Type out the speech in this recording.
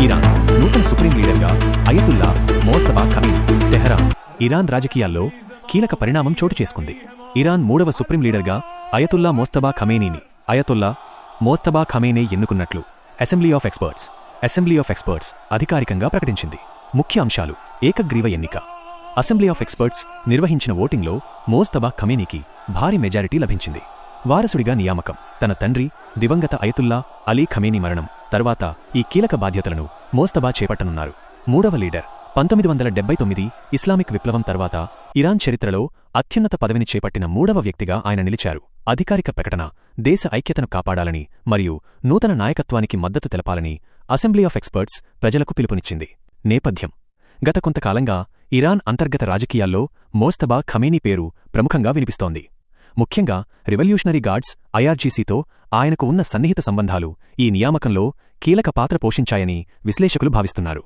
Iran నూతన supreme లీడర్గా Ayatollah Mojtaba Khamenei Tehran. Iran రాజకీయాల్లో కీలక పరిణామం చోటు చేసుకుంది. ఇరాన్ మూడవ సుప్రీం లీడర్గా అయతుల్లా మోస్తబా ఖమేనీని అయతుల్లా మోస్తబా ఖమేనీ ఎన్నుకున్నట్లు అసెంబ్లీ ఆఫ్ ఎక్స్పర్ట్స్ అధికారికంగా ప్రకటించింది. ముఖ్య అంశాలు: ఏకగ్రీవ ఎన్నిక. అసెంబ్లీ ఆఫ్ ఎక్స్పర్ట్స్ నిర్వహించిన ఓటింగ్లో మోస్తబా ఖమేనీకి భారీ మెజారిటీ లభించింది. వారసుడిగా నియామకం. తన తండ్రి దివంగత అయతుల్లా అలీ ఖమేనీ మరణం తర్వాత ఈ కీలక బాధ్యతలను మోస్తబా చేపట్టనున్నారు. మూడవ లీడర్. 1979 ఇస్లామిక్ విప్లవం తర్వాత ఇరాన్ చరిత్రలో అత్యున్నత పదవిని చేపట్టిన మూడవ వ్యక్తిగా ఆయన నిలిచారు. అధికారిక ప్రకటన: దేశ ఐక్యతను కాపాడాలని మరియు నూతన నాయకత్వానికి మద్దతు తెలపాలని అసెంబ్లీ ఆఫ్ ఎక్స్పర్ట్స్ ప్రజలకు పిలుపునిచ్చింది. నేపథ్యం: గత కొంతకాలంగా ఇరాన్ అంతర్గత రాజకీయాల్లో మోస్తబా ఖమేనీ పేరు ప్రముఖంగా వినిపిస్తోంది. ముఖ్యంగా రివల్యూషనరీ గార్డ్స్ ఐఆర్జీసీతో ఆయనకు ఉన్న సన్నిహిత సంబంధాలు ఈ నియామకంలో కీలక పాత్ర పోషించాయని విశ్లేషకులు భావిస్తున్నారు.